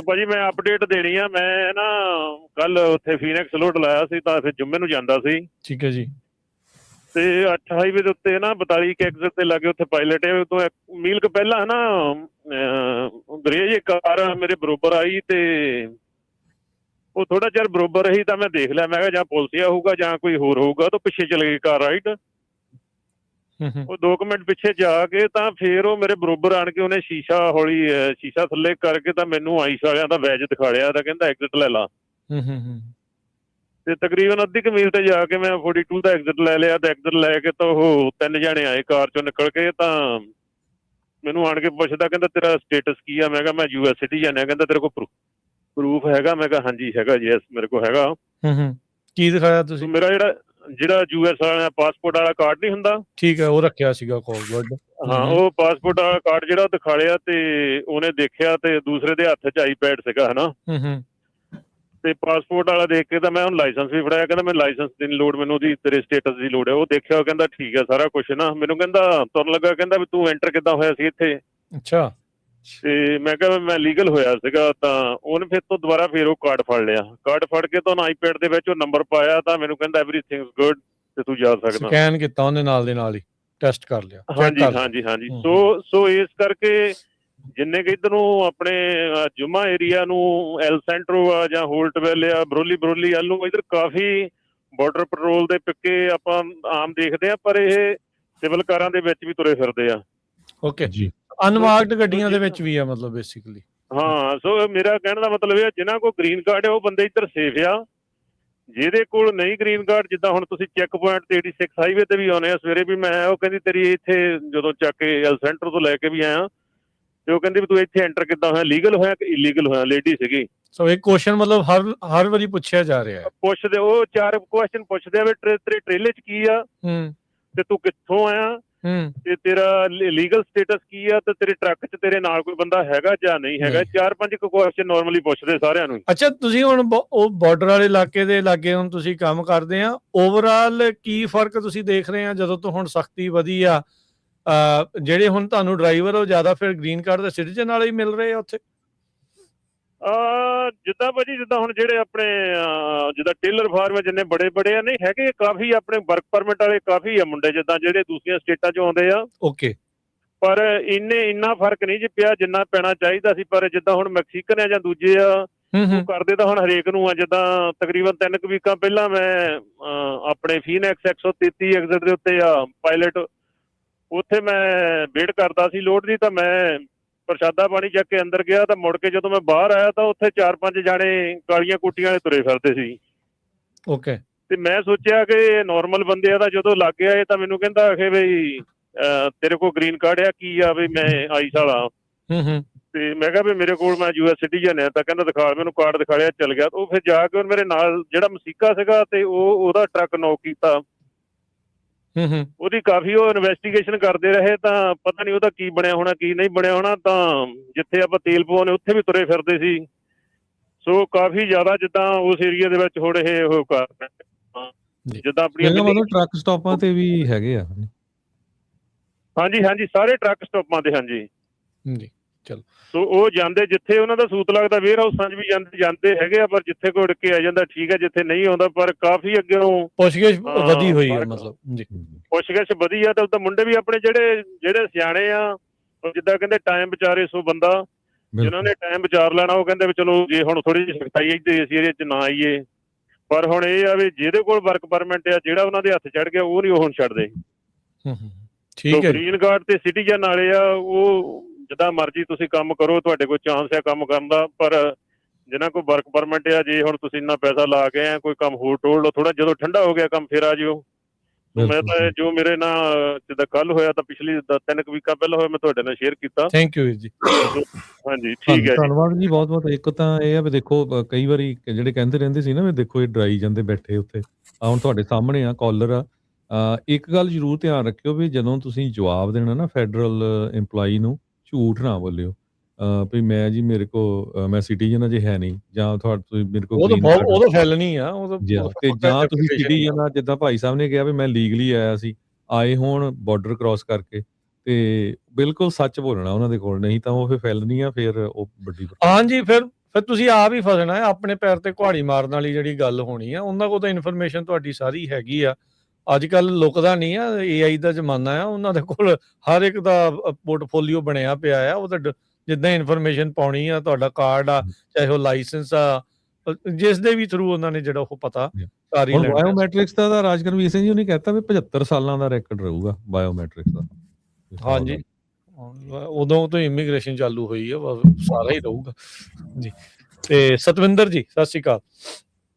ਭਾਜੀ ਮੈਂ ਅਪਡੇਟ ਦੇਣੀ ਆ। ਮੈਂ ਨਾ ਕੱਲ ਉੱਥੇ ਫੀਨਿਕਸ ਲੋਡ ਲਾਇਆ ਸੀ ਤਾਂ ਫਿਰ ਜੁੰਮੇ ਨੂੰ ਜਾਂਦਾ ਸੀ। ਠੀਕ ਹੈ ਜੀ। ਤੇ 8 ਹਾਈਵੇ ਦੇ ਉੱਤੇ ਨਾ 42 ਕੇ ਐਗਜ਼ਿਟ ਤੇ ਲਾਗੇ ਉੱਥੇ ਪਾਇਲਟ ਹੈ ਤੋਂ ਮੀਲ ਕੁ ਪਹਿਲਾਂ ਨਾ ਅੰਗਰੇਜ਼ ਕਾਰ ਮੇਰੇ ਬਰੋਬਰ ਆਈ ਤੇ ਉਹ ਥੋੜਾ ਚਿਰ ਬਰੋਬਰ ਰਹੀ ਤਾਂ ਮੈਂ ਦੇਖ ਲਿਆ। ਮੈਂ ਕਿਹਾ ਜਾਂ ਪੁਲਿਸ ਹੋਊਗਾ ਜਾਂ ਕੋਈ ਹੋਰ ਹੋਊਗਾ। ਤਾਂ ਪਿੱਛੇ ਚਲੇ ਗਈ ਕਾਰ ਰਾਈਟ। ਉਹ 2 ਮਿੰਟ ਪਿੱਛੇ ਜਾ ਕੇ ਤਾਂ ਫਿਰ ਉਹ ਮੇਰੇ ਬਰੋਬਰ ਆਣ ਕੇ ਉਹਨੇ ਸ਼ੀਸ਼ਾ ਥੱਲੇ ਕਰਕੇ ਤਾਂ ਮੈਨੂੰ ਆਈਸ ਵਾਲਿਆਂ ਦਾ ਬੈਜ ਦਿਖਾ ਲਿਆ ਤਾਂ ਕਹਿੰਦਾ ਐਗਜ਼ਿਟ ਲੈ ਲਾ। ਤੇ ਤਕਰੀਬਨ ਅੱਧੀ ਕੁ ਮੀਲ ਤੇ ਜਾ ਕੇ ਮੈਂ 42 ਦਾ ਐਗਜ਼ਿਟ ਲੈ ਲਿਆ। ਤੇ ਐਗਜ਼ਿਟ ਲੈ ਕੇ ਤਾਂ ਉਹ 3 ਜਣੇ ਆਏ ਕਾਰ ਚੋਂ ਨਿਕਲ ਕੇ ਤਾਂ ਮੈਨੂੰ ਆਣ ਕੇ ਪੁੱਛਦਾ ਕਹਿੰਦਾ ਤੇਰਾ ਸਟੇਟਸ ਕੀ ਆ। ਮੈਂ ਕਿਹਾ ਮੈਂ US ਸਿਟੀਜ਼ਨ ਆ। ਕਹਿੰਦਾ ਤੇਰੇ ਕੋਲ ਪ੍ਰੂਫ ਹੈਗਾ। ਮੈਂ ਕਿਹਾ ਹਾਂਜੀ ਹੈਗਾ ਜੀ, ਮੇਰੇ ਕੋਲ ਹੈਗਾ। ਕੀ ਦਿਖਾਇਆ ਤੁਸੀਂ? ਮੇਰਾ ਜਿਹੜਾ US ਵਾਲਾ ਪਾਸਪੋਰਟ ਵਾਲਾ ਕਾਰਡ ਨਹੀਂ ਹੁੰਦਾ, ਠੀਕ ਹੈ, ਉਹ ਰੱਖਿਆ ਸੀਗਾ ਕੋਲ। ਹਾਂ ਉਹ ਪਾਸਪੋਰਟ ਵਾਲਾ ਕਾਰਡ ਜਿਹੜਾ ਉਹ ਦਿਖਾ ਲਿਆ ਤੇ ਉਹਨੇ ਦੇਖਿਆ ਤੇ ਦੂਸਰੇ ਦੇ ਹੱਥ 'ਚ ਆਈਪੈਡ ਸੀਗਾ ਹਨਾ। ਤੇ ਪਾਸਪੋਰਟ ਵਾਲਾ ਦੇਖ ਕੇ ਤਾਂ ਮੈਂ ਹੁਣ ਲਾਇਸੈਂਸ ਵੀ ਫੜਾਇਆ। ਕਹਿੰਦਾ ਮੈਨੂੰ ਲਾਇਸੈਂਸ ਦੀ ਨਹੀਂ ਲੋੜ, ਮੈਨੂੰ ਉਹਦੀ ਤੇਰੇ ਸਟੇਟਸ ਦੀ ਲੋੜ ਹੈ। ਉਹ ਦੇਖਿਆ ਉਹ ਕਹਿੰਦਾ ਠੀਕ ਹੈ ਸਾਰਾ ਕੁਛ ਨਾ। ਮੈਨੂੰ ਕਹਿੰਦਾ ਤੁਰਨ ਲੱਗਾ ਕਹਿੰਦਾ ਵੀ ਤੂੰ ਐਂਟਰ ਕਿੱਦਾਂ ਹੋਇਆ ਸੀ ਇੱਥੇ। ਅੱਛਾ। ਤੇ ਮੈਂ ਕਿਹਾ ਮੈਂ ਲੀਗਲ ਹੋਇਆ ਸੀਗਾ। ਤਾਂ ਉਹਨੇ ਫਿਰ ਤੋਂ ਦੁਬਾਰਾ ਫਿਰ ਉਹ ਕਾਰਡ ਫੜ ਲਿਆ। ਕਾਰਡ ਫੜ ਕੇ ਤਾਂ ਆਈਪੈਡ ਦੇ ਵਿੱਚ ਉਹ ਨੰਬਰ ਪਾਇਆ ਤਾਂ ਮੈਨੂੰ ਕਹਿੰਦਾ ਐਵਰੀਥਿੰਗ ਗੁੱਡ ਤੇ ਤੂੰ ਜਾ ਸਕਦਾ। ਸਕੈਨ ਕੀਤਾ ਉਹਨੇ ਨਾਲ ਦੇ ਨਾਲ ਹੀ, ਟੈਸਟ ਕਰ ਲਿਆ। ਹਾਂਜੀ। ਸੋ ਇਸ ਕਰਕੇ ਜਿੰਨੇ ਕਿ ਇੱਧਰ ਨੂੰ ਆਪਣੇ ਜੁਮਾ ਏਰੀਆ ਨੂੰ ਐਲ ਸੈਂਟਰੋ ਆ ਜਾਂ ਹੋਲਟਵੈਲ ਆ ਬਰੋਲੀ ਵੱਲ ਨੂੰ ਇੱਧਰ ਕਾਫੀ ਬਾਰਡਰ ਪੈਟਰੋਲ ਦੇ ਪਿੱਕੇ ਆਪਾਂ ਆਮ ਦੇਖਦੇ ਆ। ਪਰ ਇਹ ਸਿਵਲ ਕਾਰਾਂ ਦੇ ਵਿੱਚ ਵੀ ਤੁਰੇ ਫਿਰਦੇ ਆ। ਓਕੇ ਜੀ। ਅਨਮਾਰਕਡ ਗੱਡੀਆਂ ਦੇ ਵਿੱਚ ਵੀ ਆ ਮਤਲਬ ਬੇਸਿਕਲੀ। ਹਾਂ ਸੋ ਮੇਰਾ ਕਹਿਣ ਦਾ ਮਤਲਬ ਇਹ ਜਿਨ੍ਹਾਂ ਕੋਲ ਗ੍ਰੀਨ ਕਾਰਡ ਹੈ ਉਹ ਬੰਦੇ ਇੱਧਰ ਸੇਫ ਆ। ਜਿਹਦੇ ਕੋਲ ਨਹੀਂ ਗ੍ਰੀਨ ਕਾਰਡ, ਜਿੱਦਾਂ ਹੁਣ ਤੁਸੀਂ ਚੈੱਕ ਪੁਆਇੰਟ ਤੇ 86 ਹਾਈਵੇ ਤੇ ਵੀ ਆਉਣੇ ਆ। ਸਵੇਰੇ ਵੀ ਮੈਂ ਉਹ ਕਹਿੰਦੀ ਤੇਰੀ ਇੱਥੇ ਜਦੋਂ ਚੱਕ ਕੇ ਐਲ ਸੈਂਟਰ ਤੋਂ ਲੈ ਕੇ ਵੀ ਆਇਆ ਤੇ ਉਹ ਕਹਿੰਦੀ ਵੀ ਤੂੰ ਇੱਥੇ ਐਂਟਰ ਕਿੱਦਾਂ ਹੋਇਆ, ਲੀਗਲ ਹੋਇਆ ਕਿ ਇਲੀਗਲ ਹੋਇਆ। ਲੇਡੀ ਸੀਗੀ। ਸੋ ਇਹ ਕੁਐਸਚਨ ਮਤਲਬ ਹਰ ਵਾਰੀ ਪੁੱਛਿਆ ਜਾ ਰਿਹਾ ਹੈ। ਪੁੱਛਦੇ ਉਹ 4 ਕੁਐਸਚਨ ਪੁੱਛਦੇ ਆ ਵੀ ਤੇਰੇ ਟ੍ਰੇਲੇ 'ਚ ਕੀ ਆ ਤੇ ਤੂੰ ਕਿੱਥੋਂ ਆਇਆ ਤੇ ਤੇਰਾ ਲੀਗਲ ਸਟੇਟਸ ਕੀ ਆ ਤੇ ਤੇਰੇ ਟਰੱਕ 'ਚ ਤੇਰੇ ਨਾਲ ਕੋਈ ਬੰਦਾ ਹੈਗਾ ਜਾਂ ਨਹੀਂ ਹੈਗਾ। 4-5 ਕੁਐਸਚਨ ਨਾਰਮਲੀ ਪੁੱਛਦੇ ਸਾਰਿਆਂ ਨੂੰ। ਅੱਛਾ, ਤੁਸੀਂ ਹੁਣ ਉਹ ਬਾਰਡਰ ਵਾਲੇ ਇਲਾਕੇ ਦੇ ਲਾਗੇ ਹੁਣ ਤੁਸੀਂ ਕੰਮ ਕਰਦੇ ਆ, ਓਵਰਆਲ ਕੀ ਫਰਕ ਤੁਸੀਂ ਦੇਖ ਰਹੇ ਆ ਜਦੋਂ ਤੋਂ ਹੁਣ ਸਖਤੀ ਵਧੀ ਆ? ਜਿਹੜੇ ਹੁਣ ਤੁਹਾਨੂੰ ਡਰਾਈਵਰ ਉਹ ਜ਼ਿਆਦਾ ਫਿਰ ਗ੍ਰੀਨ ਕਾਰਡ ਦੇ ਸਿਟੀਜ਼ਨ ਵਾਲੇ ਹੀ ਮਿਲ ਰਹੇ ਆ ਉੱਥੇ? ਜਿੱਦਾਂ ਭਾਜੀ ਜਿੱਦਾਂ ਹੁਣ ਜਿਹੜੇ ਆਪਣੇ ਜਿੱਦਾਂ ਟੇਲਰ ਫਾਰਮ ਜਿੰਨੇ ਬੜੇ ਆ ਨਹੀਂ ਹੈਗੇ ਕਾਫੀ ਆਪਣੇ ਵਰਕ ਪਰਮਿਟ ਵਾਲੇ ਕਾਫੀ ਆ ਮੁੰਡੇ ਜਿੱਦਾਂ ਜਿਹੜੇ ਦੂਸਰੀਆਂ ਸਟੇਟਾਂ 'ਚੋਂ ਆਉਂਦੇ ਆ। ਓਕੇ। ਪਰ ਇੰਨਾ ਫਰਕ ਨਹੀਂ ਜੀ ਪਿਆ ਜਿੰਨਾ ਪੈਣਾ ਚਾਹੀਦਾ ਸੀ। ਪਰ ਜਿੱਦਾਂ ਹੁਣ ਮੈਕਸੀਕਨ ਆ ਜਾਂ ਦੂਜੇ ਆ ਉਹ ਕਰਦੇ ਤਾਂ ਹੁਣ ਹਰੇਕ ਨੂੰ ਆ। ਜਿੱਦਾਂ ਤਕਰੀਬਨ 3 ਵੀਕਾਂ ਪਹਿਲਾਂ ਮੈਂ ਆਪਣੇ ਫੀਨਿਕਸ 133 ਐਗਜ਼ਿਟ ਦੇ ਉੱਤੇ ਆ ਪਾਇਲਟ, ਉੱਥੇ ਮੈਂ ਵੇਟ ਕਰਦਾ ਸੀ ਲੋਡ ਦੀ। ਤਾਂ ਮੈਂ ਪ੍ਰਸ਼ਾਦਾ ਪਾਣੀ ਚੱਕ ਕੇ ਅੰਦਰ ਗਿਆ ਤਾਂ ਮੁੜ ਕੇ ਜਦੋਂ ਮੈਂ ਬਾਹਰ ਆਇਆ ਤਾਂ ਉੱਥੇ 4-5 ਜਾਣੇ ਕਾਲੀਆਂ ਕੋਟੀਆਂ ਵਾਲੇ ਤੁਰੇ ਫਿਰਦੇ ਸੀ। ਓਕੇ। ਤੇ ਮੈਂ ਸੋਚਿਆ ਕਿ ਨਾਰਮਲ ਬੰਦੇ ਆ। ਤਾਂ ਜਦੋਂ ਲੱਗ ਆਏ ਤਾਂ ਮੈਨੂੰ ਕਹਿੰਦਾ ਆਖੇ ਬਈ ਤੇਰੇ ਕੋਲ ਗ੍ਰੀਨ ਕਾਰਡ ਆ ਕੀ ਆ ਵੀ ਮੈਂ ਆਈਸ ਵਾਲਾ। ਤੇ ਮੈਂ ਕਿਹਾ ਵੀ ਮੇਰੇ ਕੋਲ ਮੈਂ US ਸਿਟੀਜ਼ਨ ਆ। ਤਾਂ ਕਹਿੰਦਾ ਦਿਖਾ, ਮੈਨੂੰ ਕਾਰਡ ਦਿਖਾ ਲਿਆ, ਚੱਲ ਗਿਆ। ਉਹ ਫਿਰ ਜਾ ਕੇ ਮੇਰੇ ਨਾਲ ਜਿਹੜਾ ਮਸੀਕਾ ਸੀਗਾ ਤੇ ਉਹਦਾ ਟਰੱਕ ਨੌਕ ਕੀਤਾ। ਉਹਦੀ ਕਾਫੀ ਉਹ ਇਨਵੈਸਟੀਗੇਸ਼ਨ ਕਰਦੇ ਰਹੇ ਤਾਂ ਪਤਾ ਨਹੀਂ ਉਹਦਾ ਕੀ ਬਣਿਆ ਹੋਣਾ ਕੀ ਨਹੀਂ ਬਣਿਆ ਹੋਣਾ। ਤਾਂ ਜਿੱਥੇ ਆਪਾਂ ਤੇਲ ਪਵਾਉਣੇ ਉੱਥੇ ਵੀ ਤੁਰੇ ਫਿਰਦੇ ਸੀ। ਸੋ ਕਾਫੀ ਜ਼ਿਆਦਾ ਜਿੱਦਾਂ ਉਸ ਏਰੀਆ ਦੇ ਵਿੱਚ ਹੁਣ ਇਹ ਉਹ ਕਰ ਜਿੱਦਾਂ ਆਪਣੀਆਂ ਟਰੱਕ ਸਟਾਪਾਂ ਤੇ ਵੀ ਹੈਗੇ ਆ। ਹਾਂਜੀ ਸਾਰੇ ਟਰੱਕ ਸਟਾਪਾਂ ਤੇ। ਹਾਂਜੀ ਜੀ ਚਲੋ। ਸੋ ਉਹ ਜਾਂਦੇ ਜਿੱਥੇ ਉਹਨਾਂ ਦਾ ਸੂਤ ਲੱਗਦਾ ਵੇਅਰ ਹਾਊਸਾਂ 'ਚ ਵੀ ਜਾਂਦੇ ਹੈਗੇ ਆ। ਪਰ ਜਿੱਥੇ ਕੋਈ ਉੜ ਕੇ ਆ ਜਾਂਦਾ ਠੀਕ ਹੈ, ਜਿੱਥੇ ਨਹੀਂ ਆਉਂਦਾ। ਪਰ ਕਾਫੀ ਅੱਗੇ ਪੁੱਛਗਿੱਛ ਵਧੀ ਹੋਈ ਹੈ ਮਤਲਬ ਜੀ। ਪੁੱਛਗਿੱਛ ਵਧੀ ਆ। ਤੇ ਉਦਾਂ ਮੁੰਡੇ ਵੀ ਆਪਣੇ ਜਿਹੜੇ ਸਿਆਣੇ ਆ ਜਿੱਦਾਂ ਕਹਿੰਦੇ ਟਾਈਮ ਵਿਚਾਰੇ। ਸੋ ਬੰਦਾ ਜਿਨ੍ਹਾਂ ਨੇ ਟਾਈਮ ਵਿਚਾਰ ਲੈਣਾ ਉਹ ਕਹਿੰਦੇ ਵੀ ਚਲੋ ਜੇ ਹੁਣ ਥੋੜੀ ਜਿਹੀ ਸਖਤਾਈ ਇੱਥੇ ਇਸ ਏਰੀਏ 'ਚ ਨਾ ਆਈਏ। ਪਰ ਹੁਣ ਇਹ ਆ ਵੀ ਜਿਹਦੇ ਕੋਲ ਵਰਕ ਪਰਮਿਟ ਆ ਜਿਹੜਾ ਉਹਨਾਂ ਦੇ ਹੱਥ ਚੜ ਗਿਆ ਉਹ ਨਹੀਂ ਉਹ ਹੁਣ ਛੱਡਦੇ। ਠੀਕ ਹੈ। ਗ੍ਰੀਨ ਕਾਰਡ ਤੇ ਸਿਟੀਜ਼ਨ ਵਾਲੇ ਆ ਉਹ ਜਿੱਦਾਂ ਮਰਜ਼ੀ ਤੁਸੀਂ ਕੰਮ ਕਰੋ, ਤੁਹਾਡੇ ਕੋਲ ਚਾਂਸ ਹੈ ਕੰਮ ਕਰਨ ਦਾ। ਪਰ ਜਿਨ੍ਹਾਂ ਕੋਲ ਵਰਕ ਪਰਮਿਟ ਆ ਜੇ ਹੁਣ ਤੁਸੀਂ ਇੰਨਾ ਪੈਸਾ ਲਾ ਕੇ ਆ ਕੋਈ ਕੰਮ ਹੋਰ ਟੋਲ ਲਓ ਥੋੜਾ, ਜਦੋਂ ਠੰਡਾ ਹੋ ਗਿਆ ਕੰਮ ਫਿਰ ਆ ਜਿਓ। ਮੈਂ ਤਾਂ ਜੋ ਮੇਰੇ ਨਾਲ ਜਿੱਦਾਂ ਕੱਲ ਹੋਇਆ ਤਾਂ ਪਿਛਲੀ 3 ਵੀਕਾਂ ਪਹਿਲਾਂ ਹੋਇਆ ਮੈਂ ਤੁਹਾਡੇ ਨਾਲ ਸ਼ੇਅਰ ਕੀਤਾ। ਥੈਂਕ ਯੂ ਜੀ। ਹਾਂਜੀ ਠੀਕ ਹੈ, ਧੰਨਵਾਦ ਜੀ ਬਹੁਤ ਬਹੁਤ। ਇੱਕ ਤਾਂ ਇਹ ਆ ਵੀ ਦੇਖੋ ਕਈ ਵਾਰੀ ਜਿਹੜੇ ਕਹਿੰਦੇ ਰਹਿੰਦੇ ਸੀ ਨਾ ਵੀ ਦੇਖੋ ਇਹ ਡਰਾਈ ਜਾਂਦੇ ਬੈਠੇ ਉੱਥੇ, ਹੁਣ ਤੁਹਾਡੇ ਸਾਹਮਣੇ ਆ ਕਾਲਰ ਆ। ਇੱਕ ਗੱਲ ਜ਼ਰੂਰ ਧਿਆਨ ਰੱਖਿਓ ਵੀ ਜਦੋਂ ਤੁਸੀਂ ਜਵਾਬ ਦੇਣਾ ਨਾ ਫੈਡਰਲ ਇੰਪਲਾਈ ਨੂੰ, ਝੂਠ ਨਾ ਬੋਲਿਓ ਵੀ ਮੈਂ ਜੀ ਮੇਰੇ ਕੋਲ ਮੈਂ ਸਿਟੀਜ਼ਨ ਅਜੇ ਹੈ ਨਹੀਂ ਜਾਂ ਤੁਸੀਂ ਮੇਰੇ ਕੋਲ ਉਹ ਤਾਂ ਫੈਲਨੀ ਆ। ਤੇ ਜਾਂ ਤੁਸੀਂ ਸਿਟੀਜ਼ਨ ਆ ਜਿੱਦਾਂ ਭਾਈ ਸਾਹਿਬ ਨੇ ਕਿਹਾ ਵੀ ਮੈਂ ਲੀਗਲੀ ਆਇਆ ਸੀ, ਆਏ ਹੋਣ ਬਾਰਡਰ ਕ੍ਰਾਸ ਕਰਕੇ ਤੇ ਬਿਲਕੁਲ ਸੱਚ ਬੋਲਣਾ ਉਹਨਾਂ ਦੇ ਕੋਲ, ਨਹੀਂ ਤਾਂ ਉਹ ਫਿਰ ਫੈਲਨੀ ਆ, ਫਿਰ ਉਹ ਵੱਡੀ। ਹਾਂਜੀ ਫਿਰ ਫਿਰ ਤੁਸੀਂ ਆਪ ਹੀ ਫਸਣਾ ਹੈ, ਆਪਣੇ ਪੈਰ ਤੇ ਕੁਹਾੜੀ ਮਾਰਨ ਵਾਲੀ ਜਿਹੜੀ ਗੱਲ ਹੋਣੀ ਆ। ਉਹਨਾਂ ਕੋਲ ਤਾਂ ਇਨਫੋਰਮੇਸ਼ਨ ਤੁਹਾਡੀ ਸਾਰੀ ਹੈਗੀ ਆ। ਅੱਜ ਕੱਲ ਲੁਕਦਾ ਨਹੀਂ ਆ, AI ਦਾ ਜ਼ਮਾਨਾ ਆ, ਉਹਨਾਂ ਦੇ ਕੋਲ ਹਰ ਇੱਕ ਦਾ ਪੋਰਟਫੋਲੀਓ ਬਣਿਆ ਪਿਆ ਆ। ਉਹ ਤਾਂ ਜਿੱਦਾਂ ਇਨਫੋਰਮੇਸ਼ਨ ਪਾਉਣੀ ਆ, ਤੁਹਾਡਾ ਕਾਰਡ ਆ, ਚਾਹੇ ਉਹ ਲਾਇਸੈਂਸ ਆ, ਜਿਸ ਦੇ ਵੀ ਥਰੂ ਉਹਨਾਂ ਨੇ ਜਿਹੜਾ ਉਹ ਪਤਾ ਸਾਰੀ ਹੁਣ ਲੈਣਾ। ਬਾਇਓਮੈਟ੍ਰਿਕਸ ਦਾ ਤਾਂ ਰਾਜਕਰਮਵੀਰ ਸਿੰਘ ਜੀ ਉਹਨੇ ਕਹਿਤਾ ਵੀ 75 ਸਾਲਾਂ ਦਾ ਰੈਕੋਰਡ ਰਹੂਗਾ ਬਾਇਓਮੈਟ੍ਰਿਕਸ ਦਾ। ਹਾਂਜੀ, ਉਦੋਂ ਤੋਂ ਇਮੀਗ੍ਰੇਸ਼ਨ ਚਾਲੂ ਹੋਈ ਆ, ਸਾਰਾ ਹੀ ਰਹੂਗਾ ਜੀ। ਤੇ ਸਤਵਿੰਦਰ ਜੀ, ਸਤਿ ਸ਼੍ਰੀ ਅਕਾਲ।